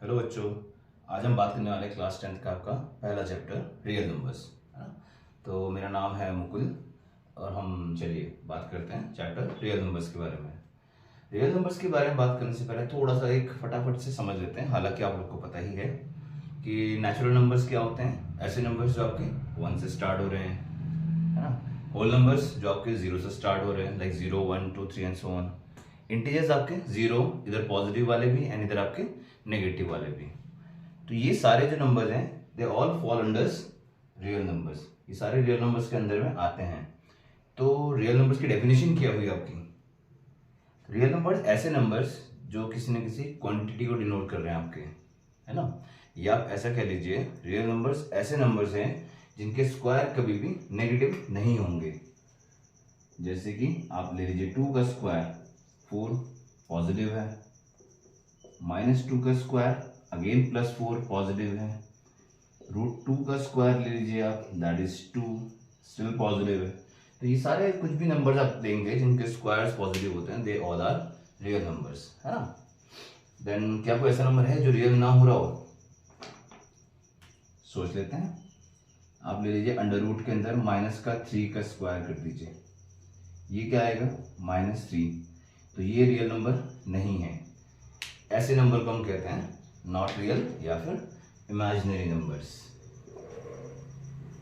Hello बच्चों, आज हम बात करने वाले हैं क्लास 10th का आपका पहला चैप्टर रियल नंबर्स, है ना। तो मेरा नाम है मुकुल और हम चलिए बात करते हैं चैप्टर रियल नंबर्स के बारे में। रियल नंबर्स के बारे में बात करने से पहले थोड़ा सा एक फटाफट से समझ लेते हैं। हालांकि आप लोग को पता ही है कि नेचुरल नंबर्स क्या होते हैं। ऐसे नंबर्स जो आपके 1 से स्टार्ट हो रहे हैं, है ना। होल नंबर्स जो आपके 0 से स्टार्ट हो रहे हैं, like 0 1 2 3 and so on. Integers आपके 0 इधर पॉजिटिव वाले भी एंड इधर आपके नेगेटिव वाले भी। तो ये सारे जो नंबर्स हैं they all fall under real numbers. ये सारे रियल नंबर्स के अंदर में आते हैं। तो रियल नंबर्स की डेफिनेशन क्या हुई आपकी? रियल नंबर्स ऐसे नंबर्स जो किसी न किसी क्वांटिटी को डिनोट कर रहे हैं आपके, है ना। या आप ऐसा कह लीजिए, रियल नंबर्स ऐसे नंबर्स हैं जिनके स्क्वायर कभी भी नेगेटिव नहीं होंगे। जैसे कि आप ले लीजिए 2 का स्क्वायर 4 पॉजिटिव है, -2 का स्क्वायर अगेन +4 पॉजिटिव है, √2 का स्क्वायर ले लीजिए आप, दैट इज 2 स्टिल पॉजिटिव है। तो ये सारे कुछ भी नंबर्स आप देंगे जिनके स्क्वायर्स पॉजिटिव होते हैं, they all are real numbers, है ना। देन क्या कोई ऐसा नंबर है जो रियल ना हो रहा हो? सोच लेते हैं। आप ले लीजिए अंडर रूट के अंदर -3 का स्क्वायर कर दीजिए, ये क्या आएगा? -3। तो ये रियल नंबर नहीं है। ऐसे नंबर को हम कहते हैं नॉट रियल या फिर इमेजिनरी नंबर्स।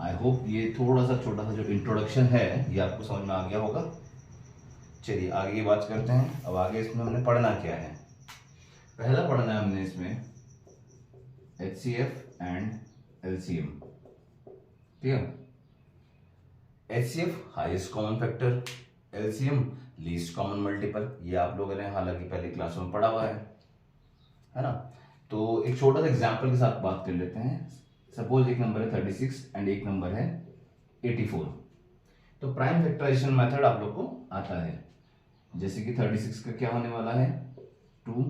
आई होप ये थोड़ा सा छोटा सा जो इंट्रोडक्शन है ये आपको समझ में आ गया होगा। चलिए आगे की बात करते हैं। अब आगे इसमें हमने पढ़ना क्या है? पहला पढ़ना है हमने इसमें HCF एंड LCM। ठीक है। HCF highest common factor, LCM least common multiple. ये आप लोगों ने हालांकि पहले क्लास में पढ़ा हुआ है ना। तो एक छोटा सा एग्जाम्पल के साथ बात कर लेते हैं। सपोज एक नंबर है 36 एंड एक नंबर है 84। तो प्राइम फैक्टराइजेशन मेथड आप लोग को आता है। जैसे कि 36 का क्या होने वाला है? 2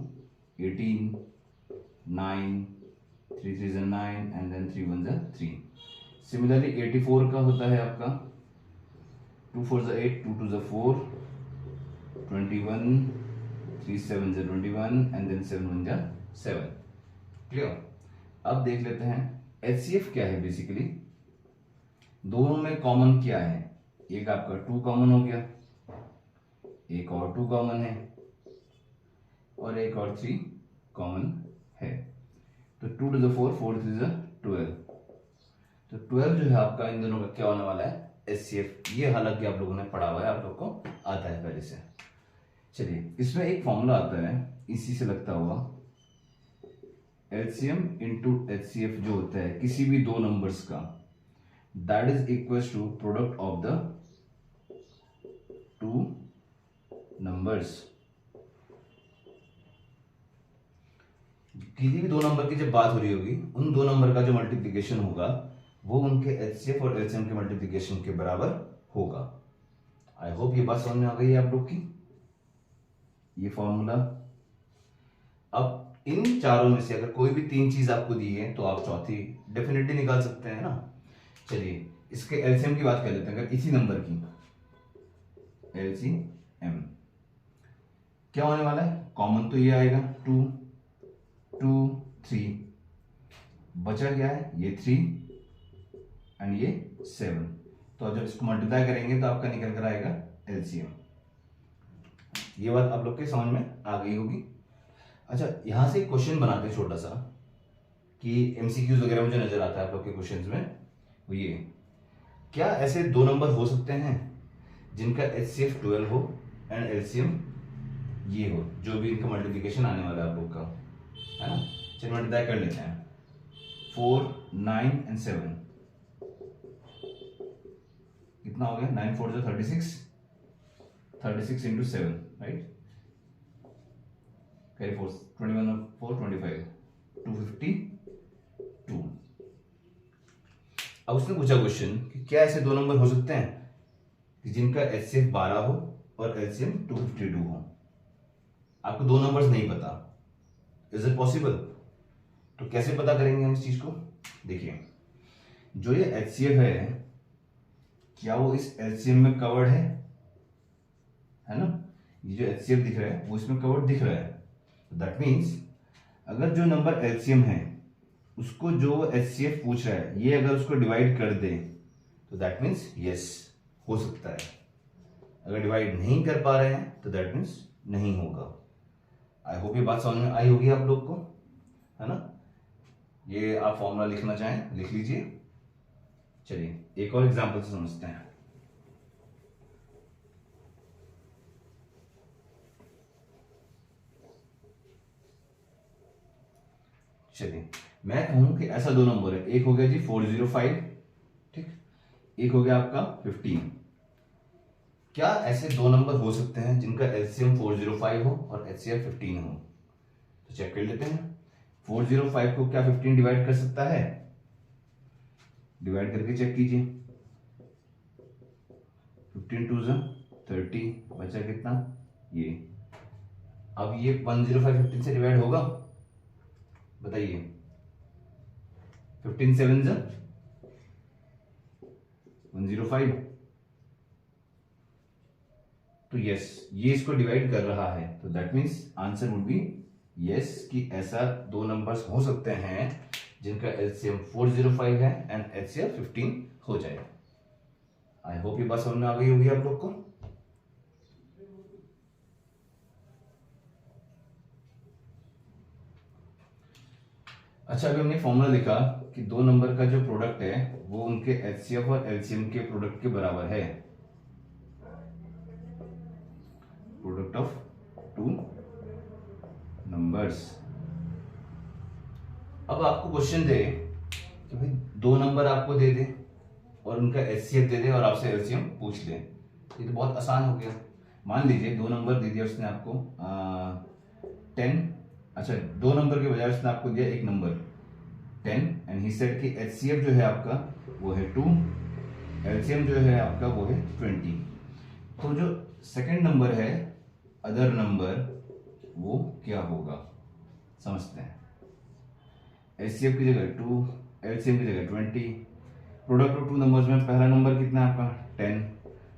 18 9 3 3 9 एंड देन 3 1 3। सिमिलरली 84 का होता है आपका 2 4 8 2 2 4 21 3 7 21 एंड देन 7 1 7। क्लियर? अब देख लेते हैं HCF क्या है। बेसिकली दोनों में कॉमन क्या है? एक आपका 2 कॉमन हो गया, एक और 2 कॉमन है, और एक और 3 कॉमन है। तो 2 to the 4 4 3 12। तो 12 जो है आपका इन दोनों का क्या होने वाला है? HCF। ये हालांकि आप लोगों ने पढ़ा हुआ है, आप लोग को आता है पहले से। चलिए इसमें एक फॉर्मूला आता है इसी से लगता हुआ, LCM इंटू HCF जो होता है किसी भी दो नंबर्स का, that is equal to product of the two numbers. किसी भी दो नंबर की जब बात हो रही होगी, उन दो नंबर का जो मल्टीप्लिकेशन होगा वो उनके HCF और LCM के मल्टीप्लिकेशन के बराबर होगा। आई होप ये बात समझ में आ गई है आप लोग की, ये फॉर्मूला। अब इन चारों में से अगर कोई भी तीन चीज आपको दी है तो आप चौथी डेफिनेटली निकाल सकते हैं ना। चलिए इसके एलसीएम की बात कर लेते हैं। अगर इसी नंबर की LCM क्या होने वाला है? कॉमन तो ये आएगा 2 2 3, बचा क्या है? ये 3 एंड ये 7। तो जब इसको मल्टीप्लाई करेंगे तो आपका निकल कर आएगा LCM। ये बात आप लोग के समझ में आ गई होगी। अच्छा, यहां से क्वेश्चन बनाते हैं छोटा सा, कि MCQs वगैरह मुझे नजर आता है आप लोग के क्वेश्चंस में। वो ये, क्या ऐसे दो नंबर हो सकते हैं जिनका HCF 12 हो एंड LCM ये हो, जो भी इनका मल्टीप्लिकेशन आने वाला है आप लोग का, है ना। चलिए मल्टीप्लाई कर लेते हैं। 4 9 एंड 7 कितना हो गया? 9 4 36, 36 इंटू 7, राइट। कैरी 4 21 और 4 25, 252। अब उसने पूछा क्वेश्चन कि क्या ऐसे दो नंबर हो सकते हैं कि जिनका HCF 12 हो और LCM 252 हो। आपको दो नंबर्स नहीं पता, इज इट पॉसिबल? तो कैसे पता करेंगे हम इस चीज को? देखिए, जो ये HCF है क्या वो इस LCM में कवर्ड है ना। ये जो HCF दिख रहा है वो इसमें कवर्ड दिख रहा है। दैट मीन्स अगर जो नंबर एलसीएम है उसको जो एचसीएफ पूछ रहा है ये अगर उसको डिवाइड कर दे तो दैट मीन्स यस हो सकता है। अगर डिवाइड नहीं कर पा रहे हैं तो दैट मीन्स नहीं होगा। आई होप ये बात समझ में आई होगी आप लोग को, है ना। ये आप फॉर्मूला लिखना चाहें लिख लीजिए। चलिए एक और एग्जांपल से समझते हैं। चलिए मैं कहूं कि ऐसा दो नंबर है, एक हो गया जी 405, ठीक, एक हो गया आपका 15। क्या ऐसे दो नंबर हो सकते हैं जिनका एलसीएम 405 हो और एचसीएफ 15 हो? तो चेक कर लेते हैं। 405 को क्या 15 डिवाइड कर सकता है? डिवाइड करके चेक कीजिए। 15 टू 30, बचा कितना ये। अब ये 105 15 से डिवाइड होगा? बताइए। 15 7 105, तो यस ये इसको डिवाइड कर रहा है, तो that means answer would be yes कि ऐसा दो नंबर्स हो सकते हैं जिनका एलसीएम 405 है एंड एचसीएफ 15 हो जाए। आई होप ये बात समझ में आ गई होगी आप लोग को। अच्छा अभी हमने फॉर्मूला लिखा कि दो नंबर का जो प्रोडक्ट है वो उनके एचसीएफ और एलसीएम के प्रोडक्ट के बराबर है। Product of two numbers. अब आपको क्वेश्चन दे कि भाई दो नंबर आपको दे दे और उनका एचसीएफ दे दे और आपसे एलसीएम पूछ ले, ये तो बहुत आसान हो गया। मान लीजिए दो नंबर दे दिया उसने आपको 10, अच्छा दो नंबर के बजाय उसने आपको दिया एक नंबर 10 एंड ही सेड कि एचसीएफ जो है आपका वो है 2, एलसीएम जो है आपका वो है 20। तो जो सेकंड नंबर है अदर नंबर वो क्या होगा समझते हैं। एचसीएफ की जगह 2, एलसीएम की जगह 20। प्रोडक्ट ऑफ टू नंबर्स में पहला नंबर कितना है आपका 10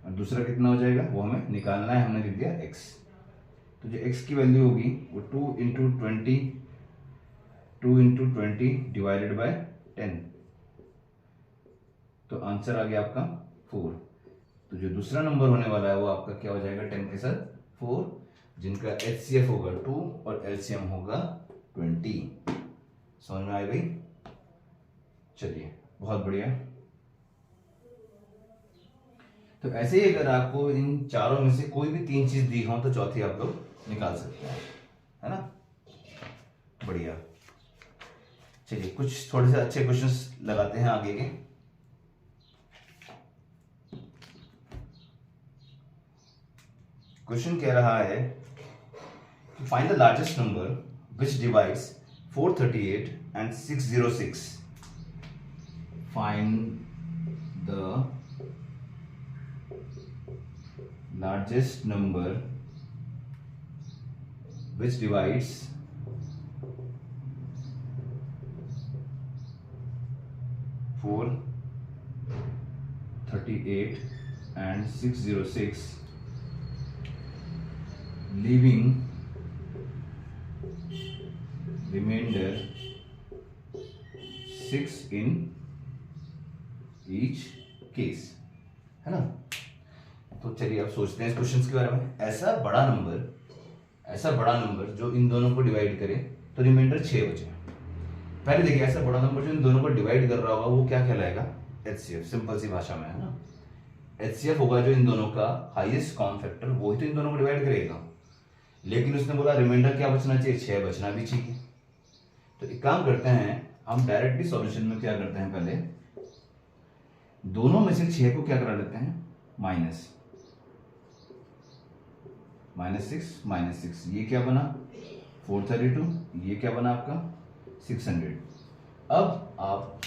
और दूसरा कितना हो जाएगा वो हमें निकालना है, हमने लिख दिया x। तो जो x की वैल्यू होगी वो 2 इंटू 20 डिवाइडेड बाय 10, तो आंसर आ गया आपका 4। तो जो दूसरा नंबर होने वाला है वो आपका क्या हो जाएगा 10 के साथ 4, जिनका एचसीएफ होगा 2 और एलसीएम होगा 20। समझ में आई भाई? चलिए बहुत बढ़िया। तो ऐसे ही अगर आपको इन चारों में से कोई भी तीन चीज दी हो तो चौथी आप लोग निकाल सकते हैं, है ना। बढ़िया। चलिए कुछ थोड़े से अच्छे क्वेश्चंस लगाते हैं आगे के। क्वेश्चन कह रहा है find the largest number which divides 438 and 606। Find the largest number which divides 438 and 606, leaving remainder 6 in each case, है ना। तो चलिए अब सोचते हैं इस क्वेश्चन के बारे में। ऐसा बड़ा नंबर जो इन दोनों को डिवाइड करे तो रिमाइंडर 6 बचे। पहले देखिए ऐसा बड़ा नंबर जो इन दोनों को डिवाइड कर रहा होगा वो क्या कहलाएगा? एचसीएफ। सिंपल सी भाषा में, है ना। एचसीएफ होगा जो इन दोनों का हाईएस्ट कॉमन फैक्टर, वो ही तो इन दोनों को डिवाइड करेगा। लेकिन उसने बोला रिमाइंडर क्या बचना चाहिए? 6 बचना भी चाहिए। तो एक काम करते हैं हम डायरेक्टली सॉल्यूशन में क्या करते हैं, पहले दोनों में से 6 को क्या करा लेते हैं माइनस। -6 ये क्या बना 432, ये क्या बना आपका 600। अब आप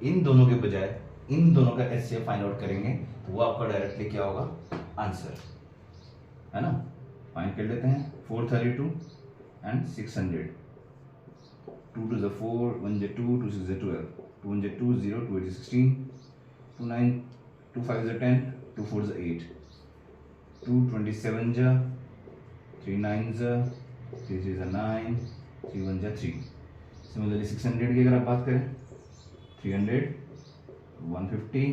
इन दोनों के बजाय इन दोनों का एचसीएफ फाइंड आउट करेंगे तो वो आपका डायरेक्टली क्या होगा? आंसर, है ना। फाइंड कर लेते हैं 432 एंड 600। 2 to the 4, 1 to 2, 2 6 12, 2 1 2 0, 2 8 16, 2 9 2 5 10, 2 4 8, 2 27 3 9 3 3 9, 3 1 जा 3। सिमिलरली 600 की अगर आप बात करें 300 150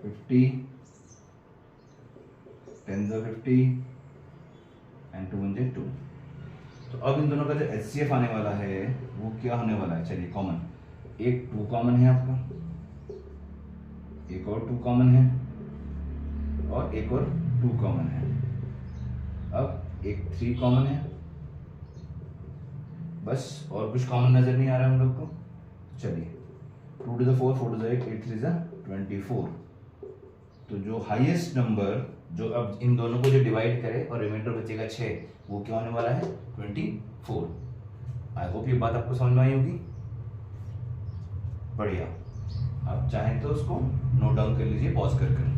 50 10 जा 50 एंड 2 1 जा 2। तो अब इन दोनों का जो HCF आने वाला है वो क्या होने वाला है, चलिए कॉमन, एक 2 कॉमन है आपका, एक और 2 कॉमन है और एक और 2 कॉमन है। अब एक 3 कॉमन है बस, और कुछ कॉमन नजर नहीं आ रहा है हम लोग को। चलिए 2 to the 4 4 to the 8 8 3 24। तो जो हाईएस्ट नंबर जो अब इन दोनों को जो डिवाइड करे और रिमाइंडर बचेगा 6, वो क्या होने वाला है 24। आई होप ये बात आपको समझ में आई होगी। बढ़िया, आप चाहें तो उसको नोट डाउन कर लीजिए पॉज कर कर।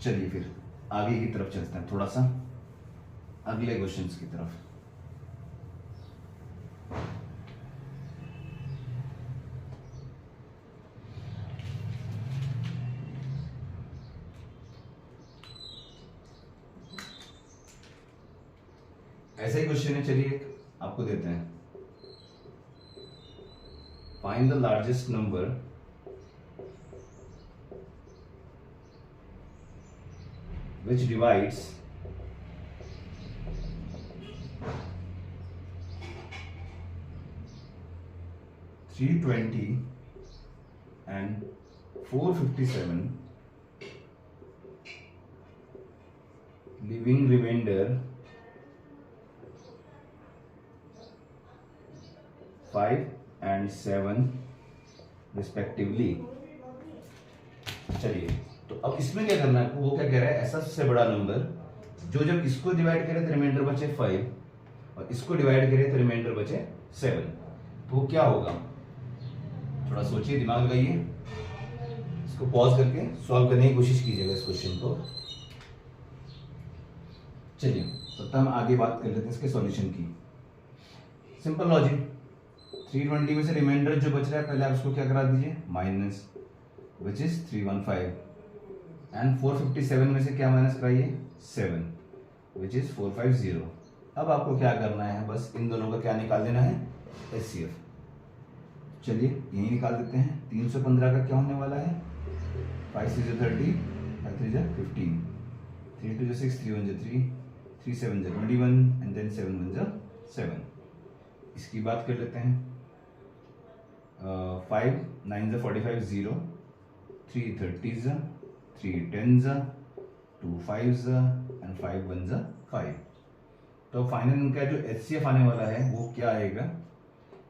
चलिए फिर आगे की तरफ चलते हैं, थोड़ा सा अगले क्वेश्चंस की तरफ। ऐसा ही क्वेश्चन है, चलिए आपको देते हैं। Find the largest number which divides 320 and 457, leaving remainder 5 and 7 respectively। चलिए तो अब इसमें क्या करना है, वो क्या कह रहा है, ऐसा सबसे बड़ा नंबर जो जब इसको डिवाइड करे तो रिमाइंडर बचे 5 और इसको डिवाइड करे तो रिमाइंडर बचे 7, तो वो क्या होगा। थोड़ा सोचिए, दिमाग लगाइए, इसको पॉज करके सॉल्व करने की कोशिश कीजिएगा इस क्वेश्चन को। चलिए तो हम आगे बात कर लेते हैं इसके सॉल्यूशन की। सिंपल लॉजिक, 320 में से रिमाइंडर जो बच रहा है पहले आप उसको क्या करा दीजिए माइनस, विच इज 315, एंड 457 में से क्या माइनस कराइए 7, विच इज 450। अब आपको क्या करना है, बस इन दोनों का क्या निकाल देना है HCF। चलिए यही निकाल देते हैं। 315 का क्या होने वाला है, 5 3 30, 5 3 15, 3 2 6, 3 1 3, 3 7 21 एंड देन 7 1 7। इसकी बात कर लेते हैं। 5 9 45 0, 3 30, 3 10, 2 5 एंड 5 1 5। तो फाइनल इनका जो HCF आने वाला है वो क्या आएगा,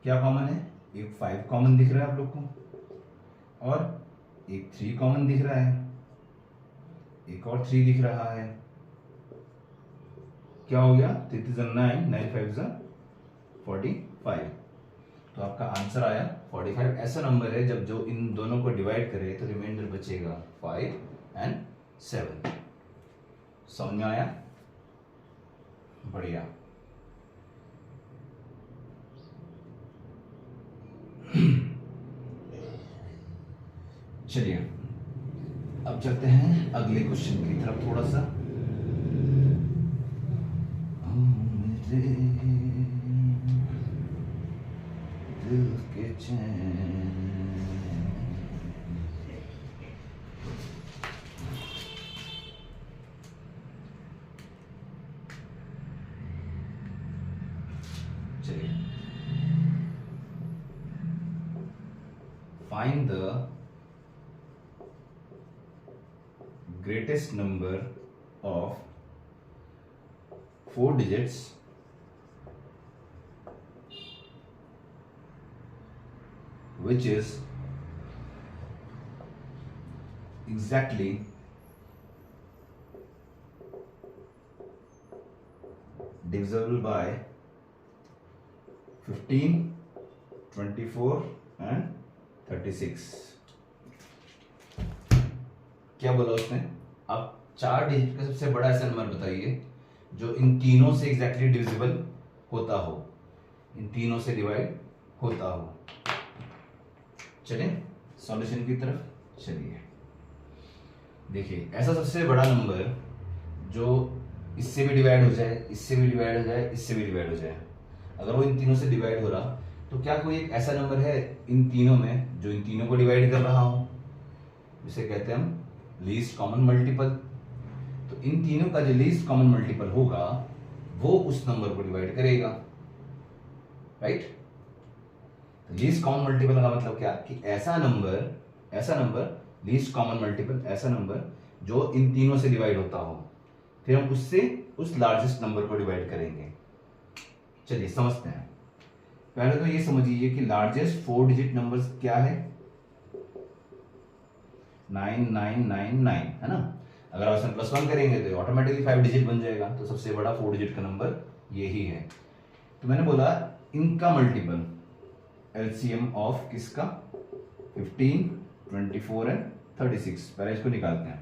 क्या कॉमन है, एक 5 कॉमन दिख रहा है आप लोग को और एक 3 कॉमन दिख रहा है, एक और 3 दिख रहा है। क्या हो गया, 3 9 9 5 45। तो आपका आंसर आया 45। ऐसा नंबर है जब जो इन दोनों को डिवाइड करे तो रिमाइंडर बचेगा 5 एंड 7। समझ में आया, बढ़िया। चलिए अब चलते हैं अगले क्वेश्चन की तरफ थोड़ा सा। दिल के चैन, चलिए find the greatest number of 4 digits which is exactly divisible by 15, 24 and 36। क्या बोला उसने, आप 4 डिजिट का सबसे बड़ा ऐसा नंबर बताइए जो इन तीनों से एग्जैक्टली डिविजिबल होता हो, इन तीनों से डिवाइड होता हो। चलिए सॉल्यूशन की तरफ चलिए। देखिए ऐसा सबसे बड़ा नंबर जो इससे भी डिवाइड हो जाए, इससे भी डिवाइड हो जाए, इससे भी डिवाइड हो जाए। अगर वो इन तीनों से डिवाइड हो रहा तो क्या कोई एक ऐसा नंबर है इन तीनों में जो इन तीनों को डिवाइड कर रहा हो, जिसे कहते हैं हम लीस्ट कॉमन मल्टीपल। तो इन तीनों का जो लीस्ट कॉमन मल्टीपल होगा वो उस नंबर को डिवाइड करेगा, राइट। तो लीस्ट कॉमन मल्टीपल का मतलब क्या कि ऐसा नंबर लीस्ट कॉमन मल्टीपल ऐसा नंबर जो इन तीनों से डिवाइड होता हो, फिर हम उससे उस लार्जेस्ट नंबर को डिवाइड करेंगे। चलिए समझते हैं। पहले तो ये समझिए कि लार्जेस्ट 4 डिजिट नंबर्स क्या है, 9999 है ना। अगर आप इसमें +1 करेंगे तो ऑटोमेटिकली 5 डिजिट बन जाएगा, तो सबसे बड़ा 4 डिजिट का नंबर यही है। तो मैंने बोला इनका मल्टीपल एलसीएम ऑफ किसका, 15, 24 एंड 36। पहले इसको निकालते हैं।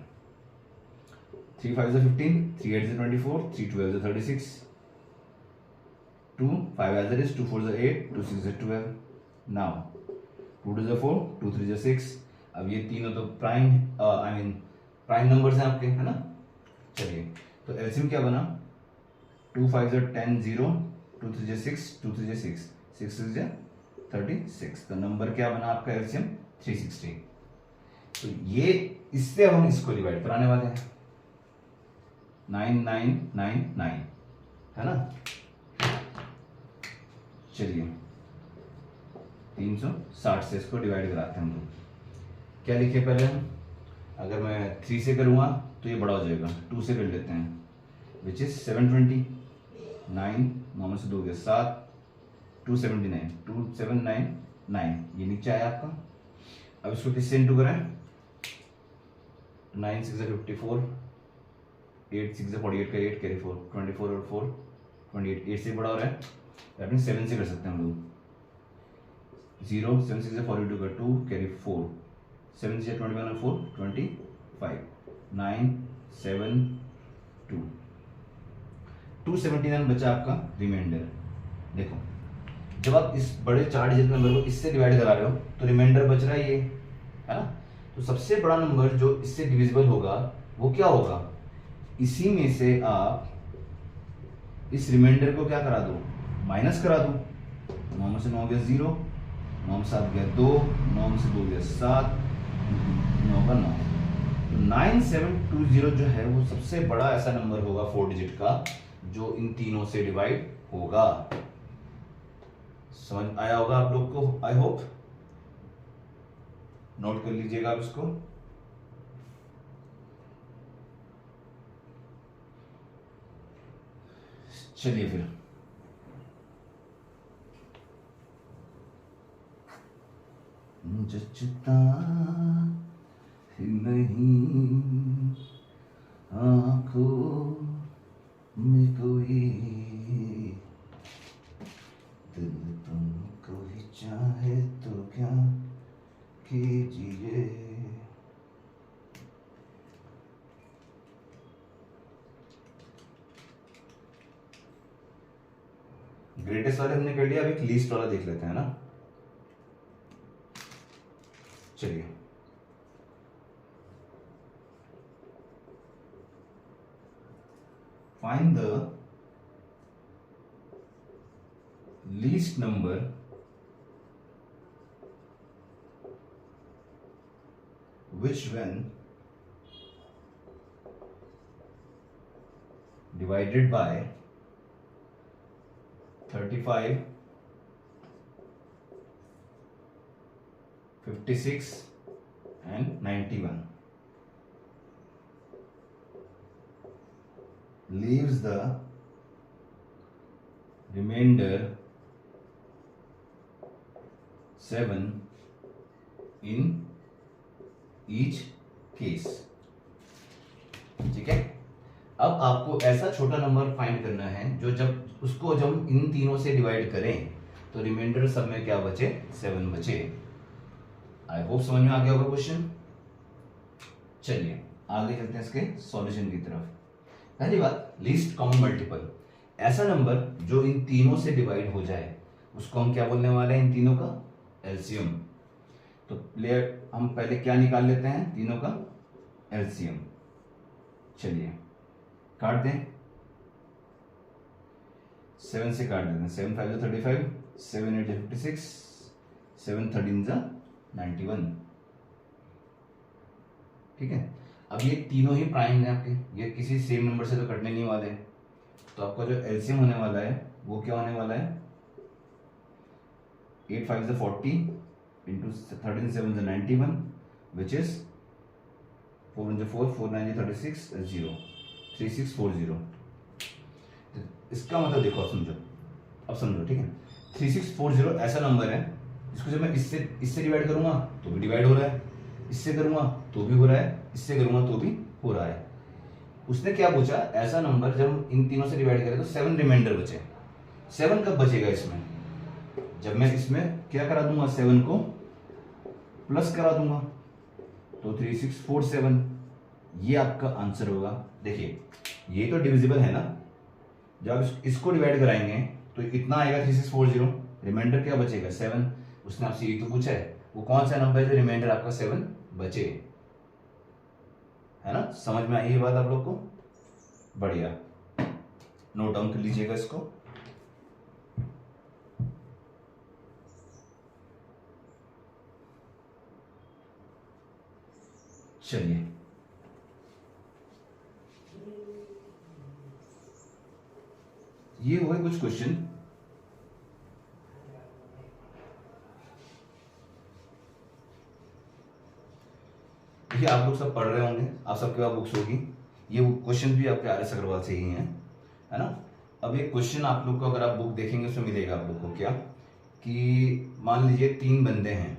3 5 is 15, 3 8 is 24, 3 12 is 36, 2 5 as it is, 2 4 is 8, 2 6 is 12. Now 2 2 is 4, 2 3 is 6. अब ये तीनों तो प्राइम नंबर्स हैं आपके, है ना। चलिए तो एलसीएम क्या बना, 2 5 is 10 0, 2 3 is 6, 2 3 is 6, 6 is 36। तो नंबर क्या बना आपका एलसीएम 360। तो ये इससे अब हम इसको डिवाइड कराने वाले हैं, 9999 है ना। चलिए 360 से इसको डिवाइड कराते हैं हम लोग। क्या लिखे पहले हम, अगर मैं 3 से करूँगा तो ये बड़ा हो जाएगा, 2 से कर लेते हैं, विच इज 720, 9 9 में से 2 गया 7, 279, 2799 ये नीचे आया आपका। अब इसको किससे इंटू करें, 9 6 54, 8 6 48 का 8 कैरी 4, 24 और 4 28, 8 से बड़ा हो रहा है, दैट मीन 7 से कर सकते हैं हम लोग। 0 7 6 42 का 2 कैरी 4, 7 से 21 और 4 25, 9 7 2 279 बचा आपका रिमाइंडर। देखो जब आप इस बड़े 4 डिजिट नंबर को इससे डिवाइड करा रहे हो तो रिमाइंडर बच रहा है ये, है ना। तो सबसे बड़ा नंबर जो इससे डिविजिबल होगा वो क्या होगा, इसी में से आप इस रिमाइंडर को क्या करा दो, माइनस करा दो। 9 में से 9 गया 0, 9 में 7 गया 2, 9 में से 2 गया 7, 9 का 9। तो 9720 जो है वो सबसे बड़ा ऐसा नंबर होगा 4 डिजिट का जो इन तीनों से डिवाइड होगा। समझ आया होगा आप लोग को, आई होप। नोट कर लीजिएगा आप इसको। चलिए फिर जचता ही नहीं आंखों में कोई, दिल तुमको ही चाहे तो क्या कीजिए। ग्रेटेस्ट वाले हमने कर लिया, अब एक लीस्ट वाला देख लेते हैं ना। चलिए find the least number which when divided by 35, 56 and 91 leaves the remainder 7 in each case। ठीक है, अब आपको ऐसा छोटा नंबर फाइंड करना है जो जब उसको जब इन तीनों से डिवाइड करें तो रिमाइंडर सब में क्या बचे, 7 बचे। आई होप समझ में आ गया होगा क्वेश्चन। चलिए आगे चलते हैं इसके सॉल्यूशन की तरफ। पहली बात, लीस्ट कॉमन मल्टीपल, ऐसा नंबर जो इन तीनों से डिवाइड हो जाए उसको हम क्या बोलने वाले हैं, इन तीनों का एलसीएम। तो हम पहले क्या निकाल लेते हैं, तीनों का एलसीएम। चलिए काट दें, 7 से काट देते हैं, 7 5 35, 7 8 56, 7 13 91। ठीक है, अब ये तीनों ही प्राइम है आपके, ये किसी सेम नंबर से तो कटने नहीं वाले, तो आपका जो एलसीएम होने वाला है वो क्या होने वाला है, 8 5 40 इंटू 13 7 91, विच इज 4 into 4 4 9 36 0 3640। इसका मतलब देखो, अब समझो ठीक है, 3640 ऐसा नंबर है जिसको जब मैं इससे डिवाइड करूंगा तो भी डिवाइड हो रहा है, इससे करूंगा तो भी हो रहा है, इससे करूंगा तो भी हो रहा है। उसने क्या पूछा, ऐसा नंबर जब हम इन तीनों से डिवाइड करें तो 7 रिमाइंडर बचे। 7 कब बचेगा इसमें, जब मैं इसमें क्या करा दूंगा, 7 को प्लस करा दूंगा, तो 3647 ये आपका आंसर होगा। देखिए ये तो डिविजिबल है ना, जब इसको डिवाइड कराएंगे तो इतना आएगा 3640, रिमाइंडर क्या बचेगा 7। उसने आपसे ये तो पूछा है, वो कौन सा नंबर है जो रिमाइंडर आपका 7 बचे, है ना। समझ में आई ये बात आप लोग को, बढ़िया, नोट डाउन कर लीजिएगा इसको। चलिए ये हुए कुछ क्वेश्चन। देखिए आप लोग सब पढ़ रहे होंगे, आप सबके पास बुक्स होगी, ये क्वेश्चन भी आपके आर एस अग्रवाल से ही हैं, है ना। अब ये क्वेश्चन आप लोग को अगर आप बुक देखेंगे उसमें मिलेगा आप लोग को क्या, कि मान लीजिए 3 बंदे हैं,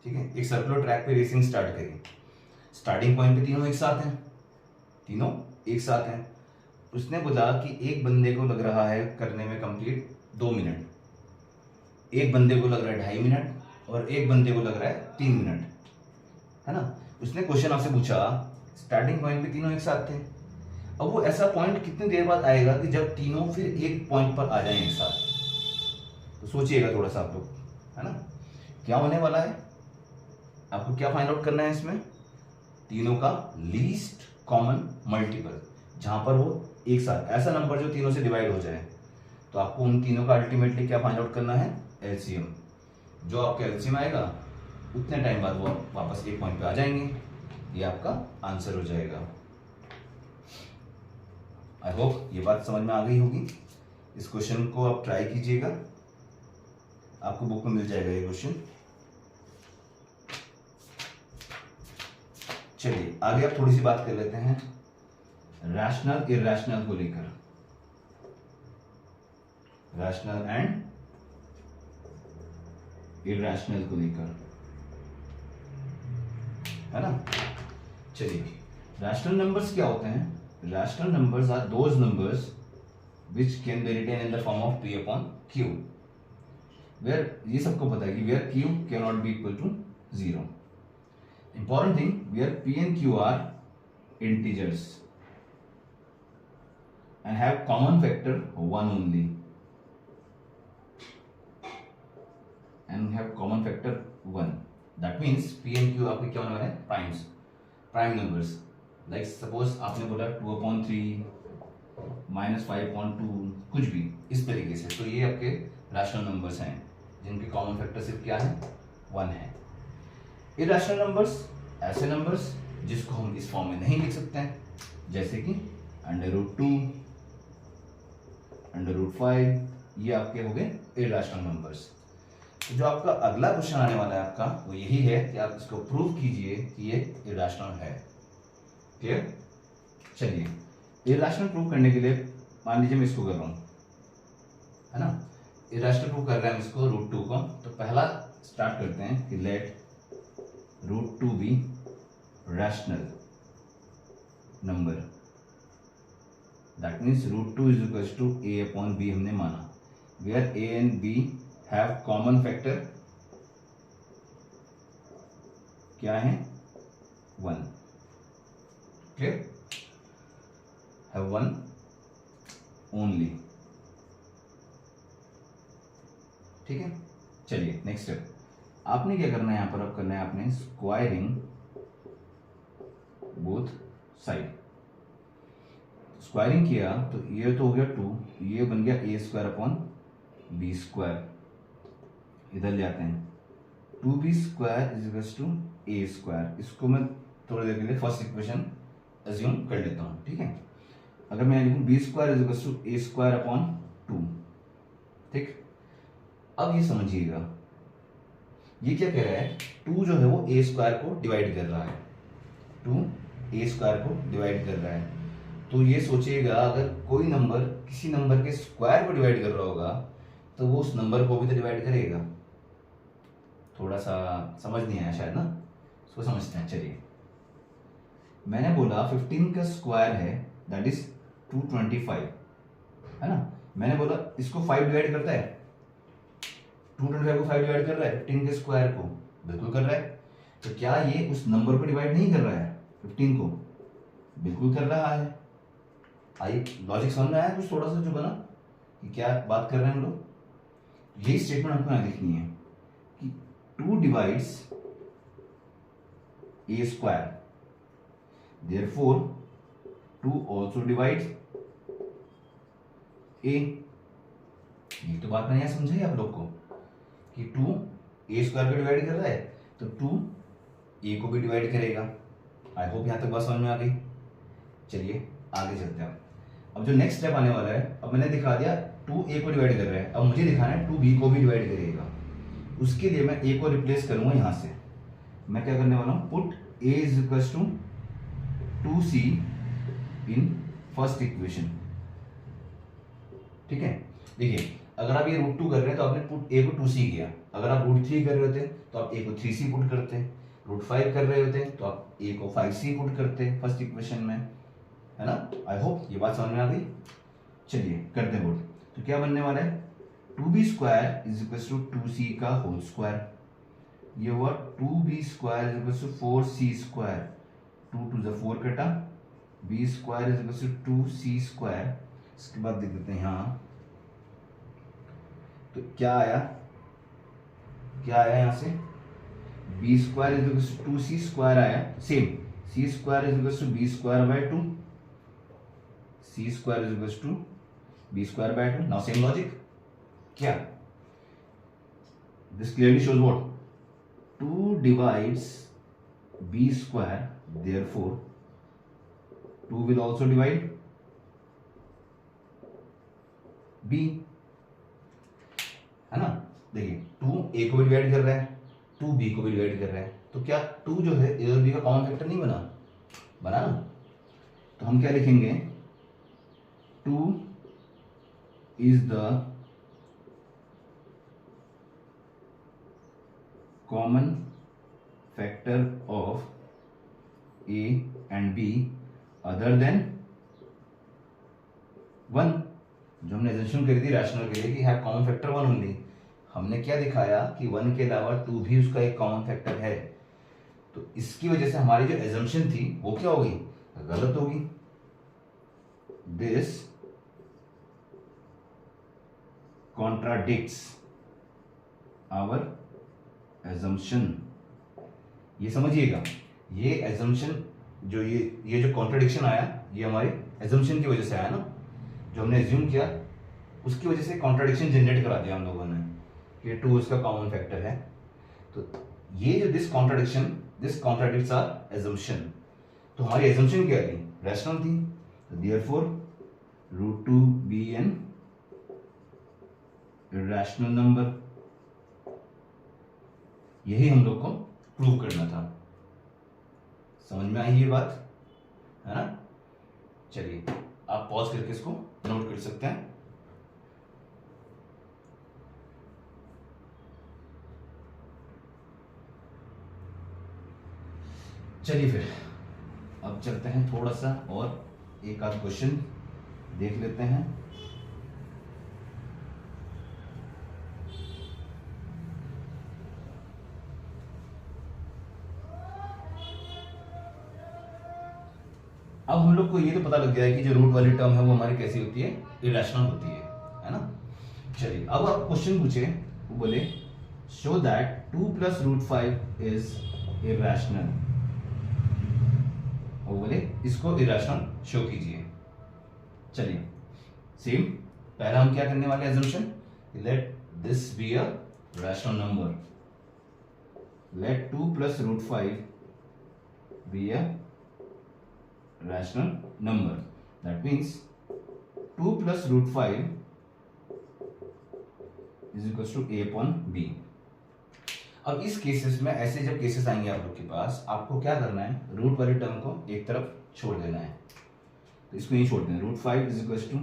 ठीक है, एक सर्कुलर ट्रैक पे रेसिंग स्टार्ट करी, स्टार्टिंग पॉइंट पे तीनों एक साथ हैं, तीनों एक साथ हैं। उसने बोला कि एक बंदे को लग रहा है करने में कंप्लीट 2 मिनट, एक बंदे को लग रहा है 2.5 मिनट, और एक बंदे को लग रहा है 3 मिनट, है ना। उसने क्वेश्चन आपसे पूछा, स्टार्टिंग पॉइंट पे तीनों एक साथ थे, अब वो ऐसा पॉइंट कितनी देर बाद आएगा कि जब तीनों फिर एक पॉइंट पर आ जाएं एक साथ। तो सोचिएगा थोड़ा सा आप लोग, है ना, क्या होने वाला है, आपको क्या फाइंड आउट करना है इसमें, तीनों का लीस्ट कॉमन मल्टीपल, जहां पर वो एक साथ ऐसा नंबर जो तीनों से डिवाइड हो जाए, तो आपको उन तीनों का अल्टीमेटली क्या फाइंड आउट करना है, एलसीएम। जो आपका एलसीएम आएगा उतने टाइम बाद वो वापस एक पॉइंट पे आ जाएंगे, ये आपका आंसर हो जाएगा। आई होप ये बात समझ में आ गई होगी। इस क्वेश्चन को आप ट्राई कीजिएगा, आपको बुक में मिल जाएगा ये क्वेश्चन। चलिए आगे आप थोड़ी सी बात कर लेते हैं रैशनल इरैशनल को लेकर, रैशनल एंड इरैशनल को लेकर, है ना। चलिए रैशनल नंबर्स क्या होते हैं, rational numbers are those numbers which can be written in the form of p upon q, where ये सबको पता है कि where q cannot be equal to 0। important thing, where p and q are integers and have common factor 1 only, and have common factor 1, that means p and q आपके क्या होने वाले हैं, primes, prime numbers. Like suppose आपने बोला 2/3 -5/2 कुछ भी इस तरीके से, तो ये आपके रैशनल नंबर्स हैं जिनके कॉमन फैक्टर सिर्फ क्या है, 1 है। इरैशनल नंबर्स ऐसे नंबर्स जिसको हम इस फॉर्म में नहीं लिख सकते हैं, जैसे कि √2 √5, ये आपके हो गए इरैशनल नंबर्स। तो जो आपका अगला क्वेश्चन आने वाला है आपका वो यही है कि आप इसको प्रूव कीजिए कि ये इरैशनल है। क्लियर। चलिए इरैशनल प्रूव करने के लिए मान लीजिए मैं इसको कर रहा हूं, है ना, इरैशनल प्रूव कर रहे हैं इसको √2 को, तो पहला स्टार्ट करते हैं कि let √2 be rational number, that means √2 is equal to a/b हमने माना, where a and b have common factor क्या है, 1। Clear, have 1 only। ठीक है। चलिए नेक्स्ट स्टेप, आपने क्या करना है यहां पर, अब करना है आपने स्क्वायरिंग बोथ साइड। स्क्वायरिंग किया तो ये तो हो गया 2, ये बन गया a square upon b square, इधर ले आते हैं 2b square is equals to a square. इसको मैं थोड़ी देर के लिए फर्स्ट इक्वेशन अज्यूम कर लेता हूँ, ठीक है। अगर मैं लिखूँ b square is equals to a square upon 2, ठीक। अब ये समझिएगा, ये क्या कह रहा है, 2 जो है वो ए स्क्वायर को डिवाइड कर रहा है, 2 ए स्क्वायर को डिवाइड कर रहा है। तो ये सोचिएगा अगर कोई नंबर किसी नंबर के स्क्वायर को डिवाइड कर रहा होगा तो वो उस नंबर को भी तो डिवाइड करेगा। थोड़ा सा समझ नहीं आया शायद ना, इसको समझते हैं। चलिए, मैंने बोला 15 का स्क्वायर है दैट इज 225, है ना। मैंने बोला इसको 5 डिवाइड करता है, 225 को 5 डिवाइड कर रहा है 15 के स्क्वायर को, बिल्कुल कर रहा है। तो क्या ये उस नंबर को डिवाइड नहीं कर रहा है 15 को? बिल्कुल कर रहा है। आई लॉजिक समझ में आया कुछ थोड़ा सा जो बना कि क्या बात कर रहे हैं हम लोग? यही स्टेटमेंट हमको यहाँ लिखनी है कि 2 डिवाइड्स ए स्क्वायर, देयरफॉर 2 ऑल्सो डिवाइड्स ए। ये तो बात मैंने यहाँ समझाई आप लोग को कि 2 ए स्क्वायर को डिवाइड कर रहा है तो 2 ए को भी डिवाइड करेगा। आई होप यहाँ तक बात समझ में आ गई। चलिए आगे चलते हैं। अब जो नेक्स्ट स्टेप आने वाला है, अब मैंने दिखा दिया 2 ए को डिवाइड कर रहा है, अब मुझे दिखाना है 2 बी को भी डिवाइड करेगा। उसके लिए मैं ए को रिप्लेस करूंगा यहाँ से। मैं क्या करने वाला हूँ, put a is equals to 2c in first equation, ठीक है। देखिए अगर आप ये √2 कर रहे हैं तो आपने पुट ए को 2c किया, अगर आप √3 कर रहे होते तो आप ए को 3c पुट करते, √5 कर रहे होते तो आप ए को 5c पुट करते फर्स्ट इक्वेशन में, है ना। आई होप ये बात समझ में आ गई। चलिए करते हैं पुट। तो क्या बनने वाला है, 2b square is equal to 2c का होल स्क्वायर, ये हुआ 2b square is equal to 4c square, 2 to the 4 कटा, b square is equal to 2c square. इसके बाद देख देते हैं यहाँ, तो क्या आया, क्या आया यहाँ से, b square is equal to 2c square आया, same c square is equal to b square by 2, c square is equal to b square by 2। Now same logic, क्या this clearly shows what, 2 divides b square, therefore 2 will also divide b, है ना। देखिए 2 a को भी divide कर रहा है, 2 b को भी डिवाइड कर रहा है, तो क्या 2 जो है a और b का कॉमन फैक्टर नहीं बना, बना ना। तो हम क्या लिखेंगे, 2 is the common factor of a and b other than 1। जो हमने एजम्पशन करी थी रैशनल के लिए कि है कॉमन फैक्टर 1 ओनली, हमने क्या दिखाया कि 1 के अलावा 2 भी उसका एक कॉमन फैक्टर है। तो इसकी वजह से हमारी जो एजम्पशन थी वो क्या होगी, गलत होगी। This contradicts our assumption. ये समझिएगा, ये एजम्पशन जो ये जो कॉन्ट्राडिक्शन आया ये हमारे एजम्पशन की वजह से आया ना, जो हमने एज्यूम किया उसकी वजह से कॉन्ट्राडिक्शन जनरेट करा दिया हम लोगों ने कि 2 उसका कॉमन फैक्टर है। तो ये जो दिस कॉन्ट्राडिक्ट्स आवर एजम्पशन। तो हमारी एजम्पशन क्या थी, रैशनल थी, तो therefore √2 be an irrational number. यही हम लोग को प्रूव करना था। समझ में आई ये बात, है ना। चलिए आप पॉज करके इसको नोट कर सकते हैं। चलिए फिर अब चलते हैं थोड़ा सा और एक आध क्वेश्चन देख लेते हैं। अब हम लोग को ये तो पता लग गया है कि जो रूट वाली टर्म है वो हमारी कैसी होती है, इरेशनल होती है ना। चलिए अब आप क्वेश्चन पूछे, वो बोले शो दैट 2 + √5 इज इरेशनल, वो बोले इसको इरेशनल शो कीजिए। चलिए सेम, पहला हम क्या करने वाले assumption, let this be a rational number, let 2 + √5 be a rational number. That means 2 + √5 is equals to a upon b. अब इस केसेस में, ऐसे जब केसेस आएंगे आप लोग के पास, आपको क्या करना है, रूट वाली टर्म को एक तरफ छोड़ देना है, तो इसको नहीं छोड़ते हैं। √5 is equals to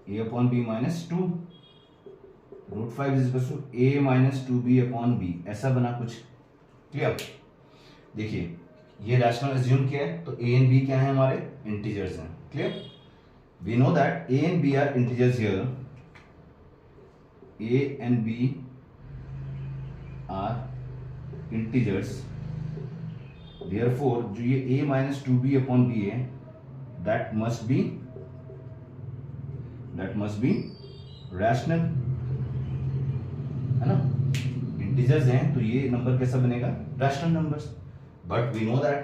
a upon b minus 2, √5 is equals to a minus 2b upon b, ऐसा बना कुछ। क्लियर? देखिए ये रैशनल एज्यूम किया है, तो a एंड b क्या है, हमारे इंटीजर्स हैं। Clear? We know that a and b are integers here, a and b are integers, therefore जो ये a minus 2b upon b है, दैट मस्ट बी रैशनल, है ना? इंटीजर्स हैं तो ये नंबर कैसा बनेगा, rational numbers. But we know that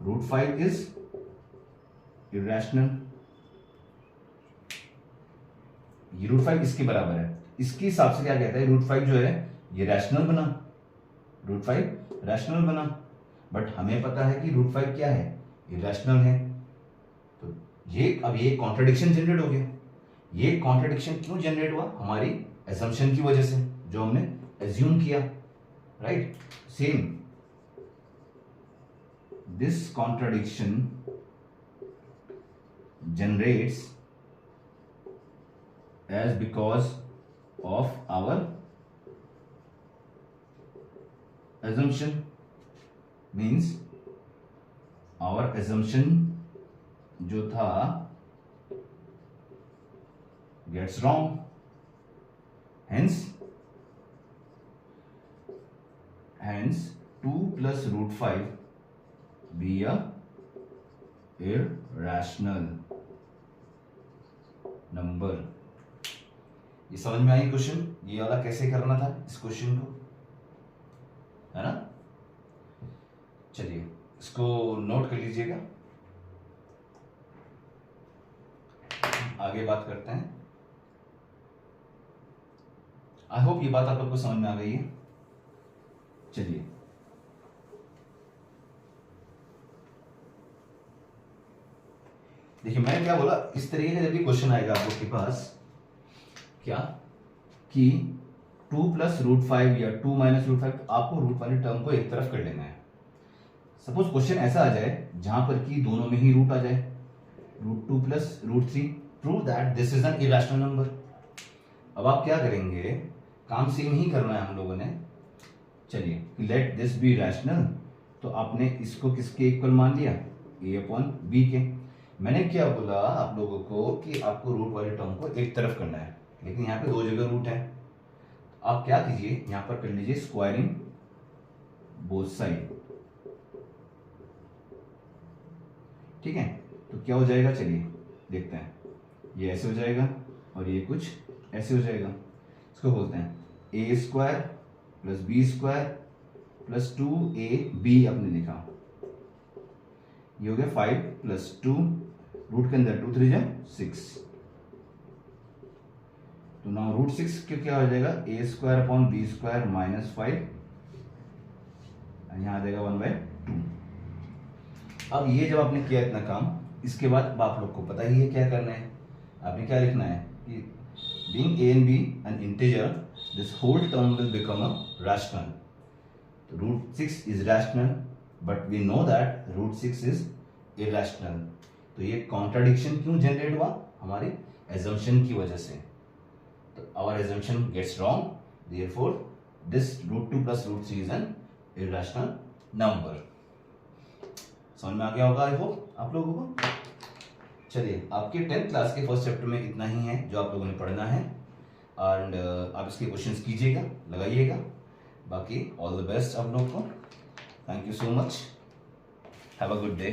√5 is irrational. ये √5 इसके बराबर है, इसके हिसाब से क्या कहता है, √5 जो है ये रैशनल बना, √5 रैशनल बना, बट हमें पता है कि √5 क्या है, इरैशनल है। तो ये अब ये कॉन्ट्रडिक्शन जनरेट हो गया। ये कॉन्ट्रडिक्शन क्यों जनरेट हुआ, हमारी असम्पशन की वजह से, जो हमने एज्यूम किया, right? Same, this contradiction generates as because of our assumption, means our assumption जो था gets wrong, hence 2 + √5 be a irrational number। ये समझ में आई क्वेश्चन, ये वाला कैसे करना था इस क्वेश्चन को, है ना? चलिए इसको नोट कर लीजिएगा, आगे बात करते हैं। आई होप ये बात आप लोग को समझ में आ गई है। चलिए देखिए मैंने क्या बोला, इस तरीके का जब भी क्वेश्चन आएगा आप लोग के पास, क्या कि 2 + √5 या 2 - √5, आपको रूट वाली टर्म को एक तरफ कर लेना है। सपोज क्वेश्चन ऐसा आ जाए जहां पर कि दोनों में ही रूट आ जाए, √2 + √3, prove that this is an irrational number. अब आप क्या करेंगे, काम सेम ही करना है हम लोगों ने। चलिए लेट दिस बी रैशनल, तो आपने इसको किसके इक्वल मान लिया, a upon b के। मैंने क्या बोला आप लोगों को कि आपको रूट वाली टर्म को एक तरफ करना है, लेकिन यहाँ पे दो जगह रूट है। आप क्या कीजिए, यहाँ पर कर लीजिए स्क्वायरिंग बोथ साइड, ठीक है? तो क्या हो जाएगा, चलिए देखते हैं। ये ऐसे हो जाएगा और ये कुछ ऐसे हो जाएगा। इसको बोलते हैं a² + b² + 2ab, आपने लिखा, ये हो गया 5 + 2, रूट के अंदर 2 3 जा 6, तो नाउ √6 क्या हो जाएगा, a² upon b² -5, यहाँ आ जाएगा 1/2। अब ये जब आपने किया इतना काम, इसके बाद अब आप लोग को पता ही है क्या करना है। आपने क्या लिखना है कि being a and b an integer, this whole term will become a rational. √6 is rational, but we know that √6 is irrational. तो ये कॉन्ट्राडिक्शन क्यों जनरेट हुआ, हमारे assumption की वजह से। तो our assumption gets wrong, therefore this √2 + √3 is an irrational number. समझ में आ गया होगा आई होप आप लोगों को। चलिए आपके 10th क्लास के फर्स्ट चैप्टर में इतना ही है जो आप लोगों ने पढ़ना है, एंड आप इसके क्वेश्चंस कीजिएगा, लगाइएगा। बाकी ऑल द बेस्ट आप लोग को। Thank you so much, have a good day.